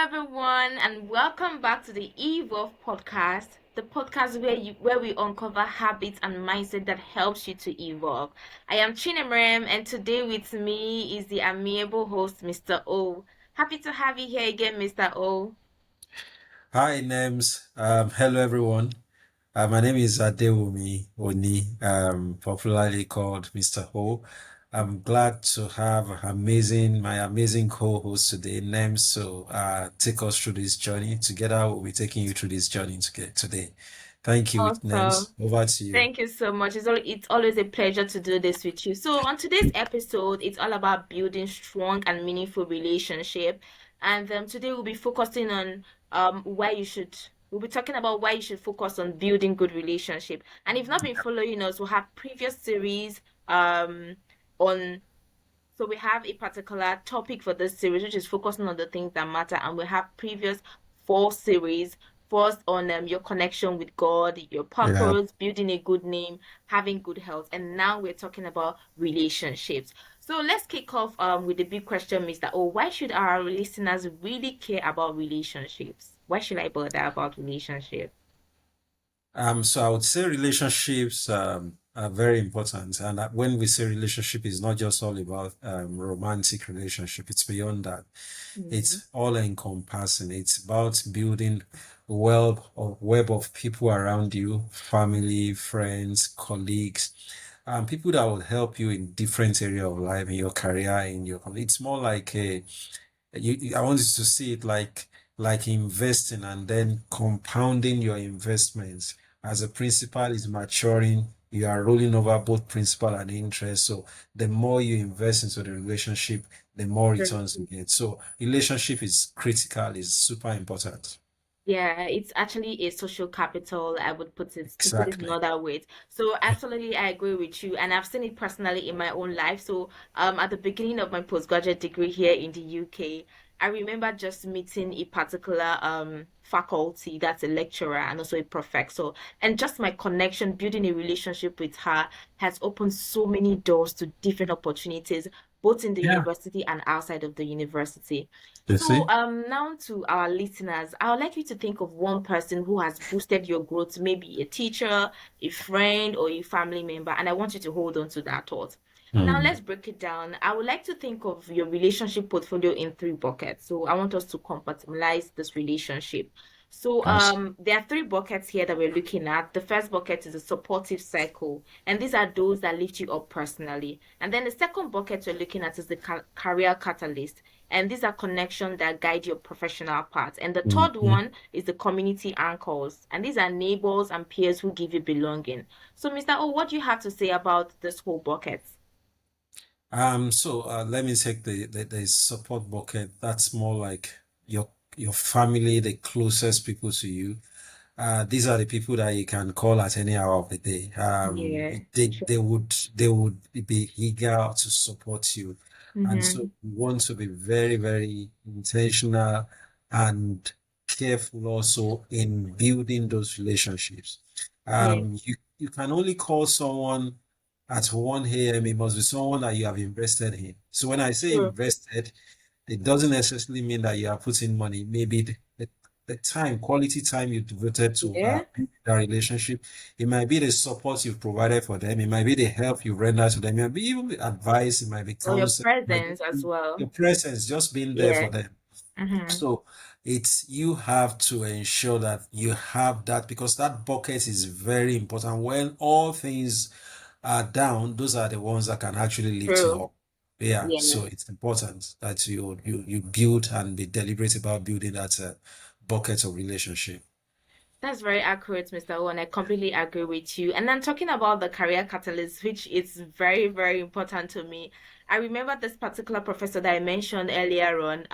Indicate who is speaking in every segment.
Speaker 1: everyone, and welcome back to the E-volve podcast, the podcast where we uncover habits and mindset that helps you to evolve. I am Chinemrem, and today with me is the amiable host, Mr. O. Happy to have you here again, Mr. O.
Speaker 2: Hi, Nems. Hello, everyone. My name is Adewumi Oni, popularly called Mr. Ho. I'm glad to have my amazing co-host today, Nems, to take us through this journey. Together, we'll be taking you through this journey today. Thank you, Nems.
Speaker 1: Awesome.
Speaker 2: Over to you.
Speaker 1: Thank you so much. It's always a pleasure to do this with you. So, on today's episode, it's all about building strong and meaningful relationship. And today we'll be focusing on why you should we'll be talking about why you should focus on building good relationship. And if not been following us, we'll have previous series on so we have a particular topic for this series, which is focusing on the things that matter, and we have previous four series. First on your connection with God, your
Speaker 2: Yeah.
Speaker 1: purpose, building a good name, having good health, and now we're talking about relationships. So let's kick off with the big question, Mr. O. Why should our listeners really care about relationships? Why should I bother about relationships?
Speaker 2: So I would say relationships are very important, and that when we say relationship, it's not just all about romantic relationship. It's beyond that.
Speaker 1: Mm,
Speaker 2: It's all encompassing. It's about building a web of people around you, family, friends, colleagues, people that will help you in different area of life, in your career, in your. It's more like I want you to see it like investing and then compounding your investments. As a principal is maturing, you are rolling over both principal and interest. So the more you invest into the relationship, the more returns you
Speaker 1: true.
Speaker 2: get. So relationship is critical, is super important.
Speaker 1: Yeah, it's actually a social capital, I would put it to put it in
Speaker 2: Exactly.
Speaker 1: other words. So absolutely I agree with you. And I've seen it personally in my own life. So at the beginning of my postgraduate degree here in the UK, I remember just meeting a particular faculty that's a lecturer and also a professor. And just my connection, building a relationship with her has opened so many doors to different opportunities, both in the
Speaker 2: Yeah.
Speaker 1: university and outside of the university.
Speaker 2: You
Speaker 1: So,
Speaker 2: see?
Speaker 1: now to our listeners, I would like you to think of one person who has boosted your growth, maybe a teacher, a friend, or a family member, and I want you to hold on to that thought. Now,
Speaker 2: Hmm.
Speaker 1: let's break it down. I would like to think of your relationship portfolio in three buckets. So, I want us to compartmentalize this relationship. So,
Speaker 2: Abs-
Speaker 1: there are three buckets here that we're looking at. The first bucket is a supportive cycle, and these are those that lift you up personally. And then the second bucket we're looking at is the career catalyst, and these are connections that guide your professional path. And the third
Speaker 2: Mhm.
Speaker 1: one is the community anchors, and these are neighbors and peers who give you belonging. So, Mr. O, what do you have to say about this whole bucket?
Speaker 2: So let me take the support bucket. That's more like your family, the closest people to you. These are the people that you can call at any hour of the day.
Speaker 1: Yeah,
Speaker 2: They would be eager to support you, and so
Speaker 1: mm-hmm.
Speaker 2: you want to be very, very intentional and careful also in building those relationships.
Speaker 1: Yeah,
Speaker 2: You can only call someone at 1 a.m. It must be someone that you have invested in. So when I say
Speaker 1: true.
Speaker 2: invested, it doesn't necessarily mean that you are putting money. Maybe the time, quality time you devoted to
Speaker 1: Yeah,
Speaker 2: build that relationship. It might be the support you've provided for them. It might be the help you've rendered to them. It might be even the advice. It might be
Speaker 1: or your
Speaker 2: counsel. It might
Speaker 1: presence as
Speaker 2: be
Speaker 1: well.
Speaker 2: your presence, just being there
Speaker 1: Yeah,
Speaker 2: for them.
Speaker 1: mm-hmm.
Speaker 2: So it's you have to ensure that you have that because that bucket is very important. When all things are down, those are the ones that can actually lift you
Speaker 1: True.
Speaker 2: up. Yeah,
Speaker 1: Yeah.
Speaker 2: so it's important that you build and be deliberate about building that bucket of relationship.
Speaker 1: That's very accurate, Mr. Owen. I completely agree with you. And then talking about the career catalyst, which is very, very important to me. I remember this particular professor that I mentioned earlier on.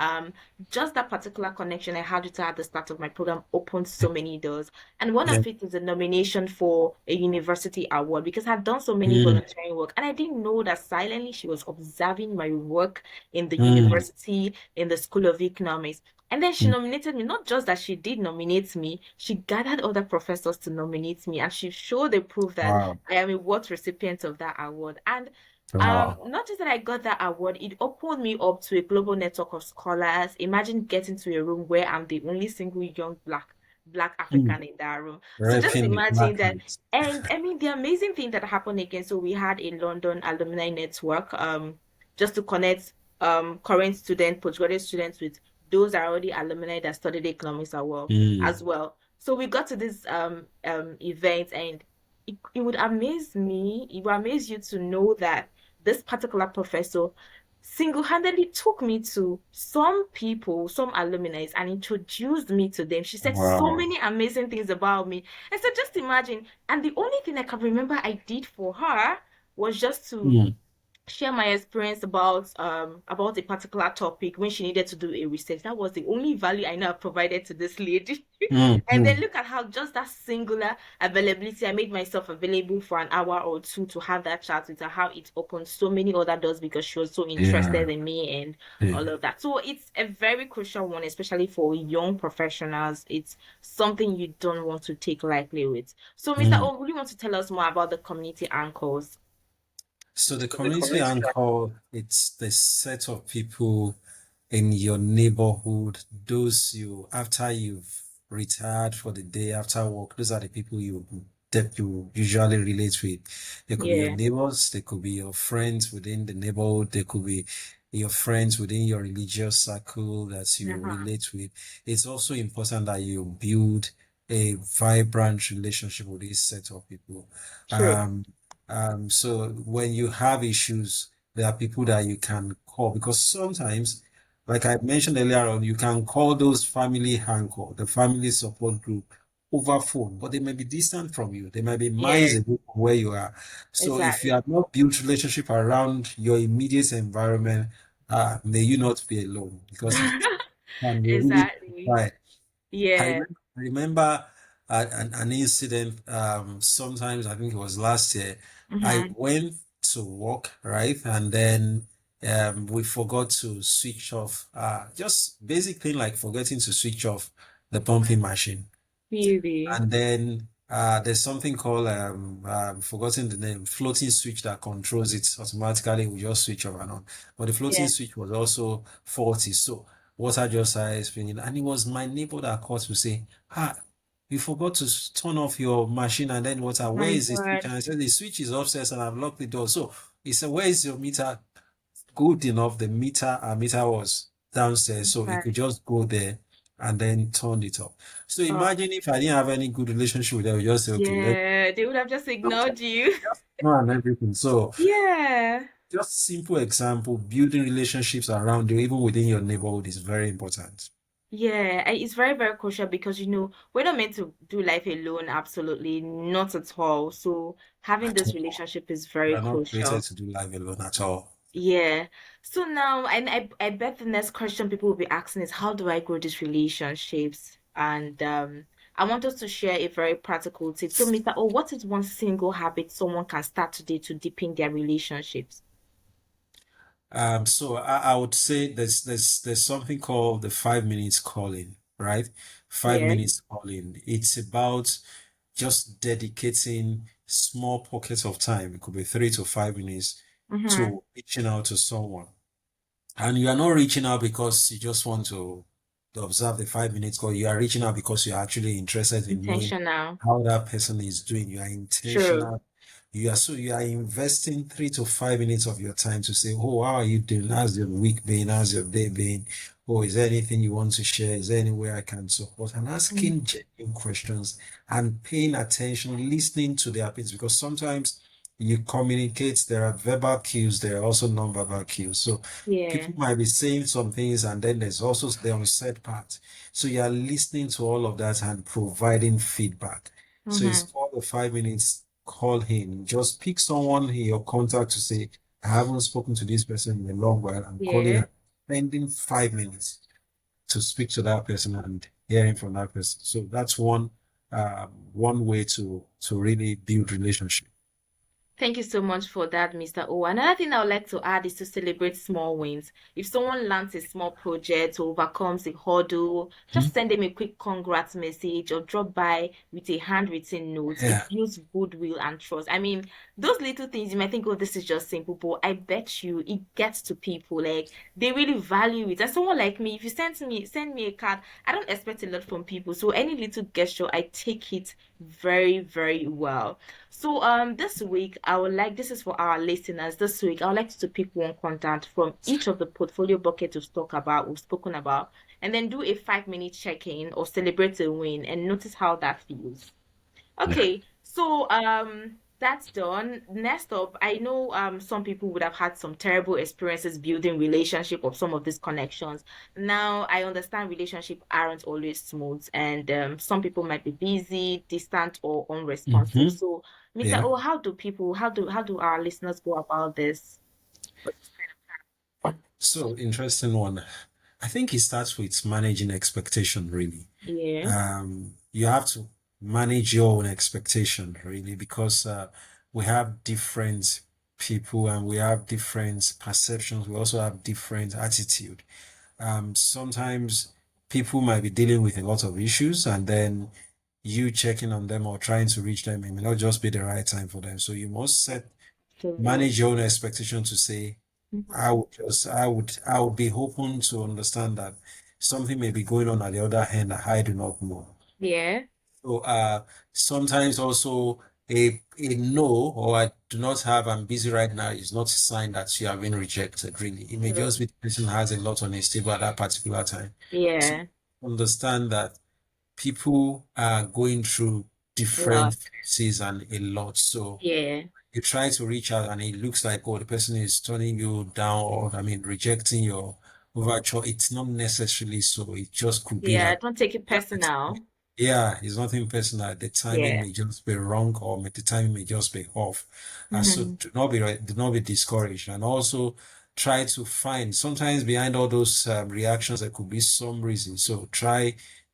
Speaker 1: Just that particular connection I had with her at the start of my program opened so many doors. And one
Speaker 2: Yeah.
Speaker 1: of it is a nomination for a university award because I've done so many
Speaker 2: Mm,
Speaker 1: volunteering work. And I didn't know that silently she was observing my work in the
Speaker 2: mm,
Speaker 1: university, in the School of Economics. And then she
Speaker 2: mm.
Speaker 1: nominated me. Not just that she did nominate me, she gathered other professors to nominate me, and she showed the proof that
Speaker 2: Wow.
Speaker 1: I am a worth recipient of that award. And
Speaker 2: Wow.
Speaker 1: Not just that I got that award, it opened me up to a global network of scholars. Imagine getting to a room where I'm the only single young black
Speaker 2: Mm.
Speaker 1: African in that room. So just
Speaker 2: Repping the
Speaker 1: imagine
Speaker 2: black
Speaker 1: that.
Speaker 2: hands.
Speaker 1: And I mean, the amazing thing that happened again. So we had a London alumni network, just to connect current students, postgraduate students with those that are already alumni that studied economics as
Speaker 2: Mm.
Speaker 1: well. So we got to this event, and it would amaze me, it would amaze you to know that this particular professor single-handedly took me to some people, some alumni, and introduced me to them. She said so
Speaker 2: Wow.
Speaker 1: many amazing things about me. And so just imagine, and the only thing I can remember I did for her was just to
Speaker 2: Mm.
Speaker 1: share my experience about a particular topic when she needed to do a research. That was the only value I know I provided to this lady.
Speaker 2: Mm.
Speaker 1: And then
Speaker 2: Mm.
Speaker 1: look at how just that singular availability, I made myself available for an hour or two to have that chat with her, how it opened so many other doors because she was so
Speaker 2: Yeah.
Speaker 1: interested in me and
Speaker 2: Yeah.
Speaker 1: all of that. So it's a very crucial one, especially for young professionals. It's something you don't want to take lightly with. So, Mr.
Speaker 2: Mm.
Speaker 1: O, would you want to tell us more about the community anchors?
Speaker 2: So the community anchor, it's the set of people in your neighborhood, those you, after you've retired for the day, after work, those are the people that you usually relate with. They could be your
Speaker 1: Yeah.
Speaker 2: neighbors, they could be your friends within the neighborhood, they could be your friends within your religious circle that you
Speaker 1: Uh-huh.
Speaker 2: relate with. It's also important that you build a vibrant relationship with this set of people.
Speaker 1: True.
Speaker 2: Um, so when you have issues, there are people that you can call because sometimes, like I mentioned earlier on, you can call those family anchor, the family support group over phone, but they may be distant from you. They might be
Speaker 1: Yeah,
Speaker 2: miles away from where you are. So if you
Speaker 1: exactly.
Speaker 2: have not built relationship around your immediate environment, may you not be alone because it can be really
Speaker 1: Exactly.
Speaker 2: bad.
Speaker 1: Yeah.
Speaker 2: I remember an incident. Sometimes I think it was last year. I
Speaker 1: Mm-hmm.
Speaker 2: went to work, right, and then we forgot to switch off. Just basic thing like forgetting to switch off the pumping machine.
Speaker 1: Really.
Speaker 2: And then there's something called forgotten the name, floating switch that controls it automatically. We just switch off and on. But the floating
Speaker 1: Yeah.
Speaker 2: switch was also faulty. So water just started spinning. And it was my neighbor that called to say, ah, you forgot to turn off your machine and then water. Where
Speaker 1: My
Speaker 2: is the switch?
Speaker 1: God.
Speaker 2: And I said, the switch is upstairs and I've locked the door. So he said, where is your meter? Good enough. The meter was downstairs, so he
Speaker 1: Right.
Speaker 2: could just go there and then turn it off. So
Speaker 1: Oh,
Speaker 2: imagine if I didn't have any good relationship with them, we just say, okay, let's
Speaker 1: yeah. They would have just ignored you.
Speaker 2: know and everything. So
Speaker 1: Yeah.
Speaker 2: just simple example, building relationships around you, even within your neighborhood, is very important.
Speaker 1: Yeah. And it's very, very crucial because, we're not meant to do life alone. Absolutely not at all. So having
Speaker 2: At
Speaker 1: this
Speaker 2: all.
Speaker 1: relationship is
Speaker 2: We
Speaker 1: very
Speaker 2: are not created
Speaker 1: crucial.
Speaker 2: to do life alone at all.
Speaker 1: Yeah. So now, and I bet the next question people will be asking is, how do I grow these relationships? And I want us to share a very practical tip. So, Mr. O, what is one single habit someone can start today to deepen their relationships?
Speaker 2: So I would say there's something called the 5 minutes calling, right? Five
Speaker 1: Yeah.
Speaker 2: minutes calling. It's about just dedicating small pockets of time. It could be 3 to 5 minutes
Speaker 1: Mm-hmm.
Speaker 2: to reaching out to someone. And you are not reaching out because you just want to observe the 5 minutes call. You are reaching out because you're actually interested in knowing
Speaker 1: Intentional.
Speaker 2: how that person is doing. You are
Speaker 1: True.
Speaker 2: intentional. You are investing 3 to 5 minutes of your time to say, oh, how are you doing? How's your week been? How's your day been? Oh, is there anything you want to share? Is there any way I can support? And
Speaker 1: Mm.
Speaker 2: asking genuine questions and paying attention, listening to their opinions, because sometimes you communicate, there are verbal cues, there are also non-verbal cues. So
Speaker 1: Yeah.
Speaker 2: people might be saying some things and then there's also the unsaid part. So you are listening to all of that and providing feedback. So it's
Speaker 1: Mm-hmm.
Speaker 2: called the 5 minutes call in. Just pick someone in your contact to say, I haven't spoken to this person in a long while. I'm calling
Speaker 1: Yeah.
Speaker 2: and spending 5 minutes to speak to that person and hearing from that person. So that's one way to really build relationship.
Speaker 1: Thank you so much for that, Mr. O. Another thing I would like to add is to celebrate small wins. If someone lands a small project or overcomes a hurdle,
Speaker 2: Mhm.
Speaker 1: just send them a quick congrats message or drop by with a handwritten note.
Speaker 2: Yeah,
Speaker 1: It builds goodwill and trust. I mean, those little things you might think, oh, this is just simple, but I bet you it gets to people. Like they really value it. And someone like me, if you send me a card, I don't expect a lot from people. So any little gesture, I take it very, very well. So this week I would like this is for our listeners. This week I would like to pick one content from each of the portfolio buckets we've spoken about, and then do a 5 minute check-in or celebrate a win and notice how that feels.
Speaker 2: yeah.
Speaker 1: Okay, so that's done. Next up, I know some people would have had some terrible experiences building relationship or some of these connections. Now I understand relationships aren't always smooth and some people might be busy, distant or unresponsive.
Speaker 2: Hmm.
Speaker 1: So Mr.
Speaker 2: Yeah.
Speaker 1: O, how do our listeners go about this?
Speaker 2: So interesting one. I think it starts with managing expectation, really.
Speaker 1: Yeah,
Speaker 2: You have to manage your own expectation, really, because we have different people and we have different perceptions. We also have different attitude. Sometimes people might be dealing with a lot of issues, and then you checking on them or trying to reach them, it may not just be the right time for them. So you must
Speaker 1: absolutely.
Speaker 2: manage your own expectation to say,
Speaker 1: Mhm.
Speaker 2: I would be open to understand that something may be going on at the other hand that I do not know.
Speaker 1: Yeah,
Speaker 2: So sometimes also a no or I do not have, I'm busy right now is not a sign that you have been rejected, really. It may just
Speaker 1: true.
Speaker 2: be the person has a lot on his table at that particular time. So
Speaker 1: Yeah,
Speaker 2: understand that people are going through different
Speaker 1: lot.
Speaker 2: phases and a lot. So
Speaker 1: Yeah,
Speaker 2: you try to reach out and it looks like, oh, the person is turning you down or, I mean, rejecting your overture. It's not necessarily so. It just could be
Speaker 1: yeah.
Speaker 2: that,
Speaker 1: Don't take it personal.
Speaker 2: yeah, it's nothing personal. The timing
Speaker 1: Yeah.
Speaker 2: may just be wrong or the timing may just be off. So
Speaker 1: Hmm.
Speaker 2: do not be discouraged and also try to find, sometimes behind all those reactions, there could be some reason. So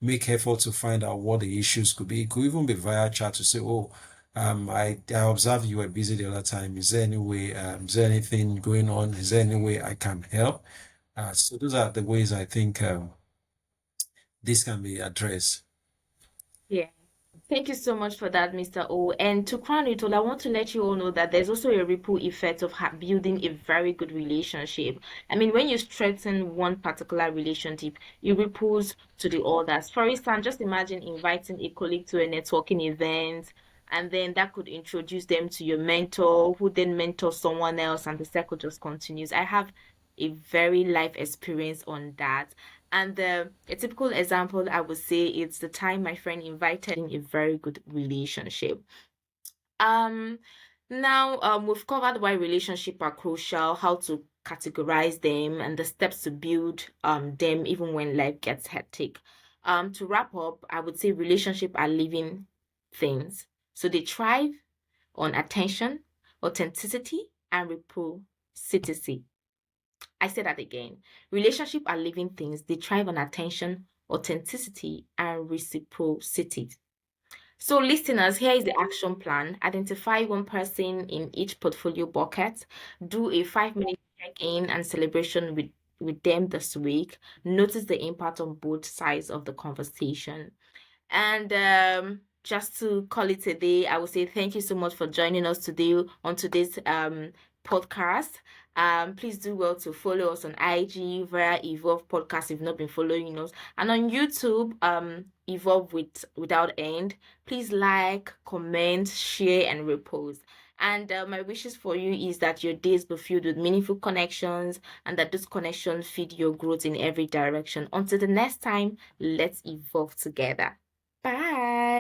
Speaker 2: make effort to find out what the issues could be. It could even be via chat to say, oh, I observed you were busy the other time. Is there any way, is there anything going on? Is there any way I can help? So those are the ways I think this can be addressed.
Speaker 1: Yeah. Thank you so much for that, Mr. O. And to crown it all, I want to let you all know that there's also a ripple effect of building a very good relationship. I mean, when you strengthen one particular relationship, it ripples to the others. For instance, just imagine inviting a colleague to a networking event, and then that could introduce them to your mentor, who then mentors someone else, and the circle just continues. I have a very life experience on that. And a typical example, I would say, it's the time my friend invited in a very good relationship. Um, Now, we've covered why relationships are crucial, how to categorize them, and the steps to build them even when life gets hectic. To wrap up, I would say relationships are living things. So they thrive on attention, authenticity, and reciprocity. I say that again. Relationships are living things. They thrive on attention, authenticity, and reciprocity. So, listeners, here is the action plan. Identify one person in each portfolio bucket. Do a 5 minute check in and celebration with them this week. Notice the impact on both sides of the conversation. And just to call it a day, I would say thank you so much for joining us today on today's podcast. Please do well to follow us on IG via E-volve Podcast if you've not been following us, and on YouTube, E-volve without end. Please like, comment, share, and repost. And my wishes for you is that your days be filled with meaningful connections and that those connections feed your growth in every direction. Until the next time, let's evolve together. Bye.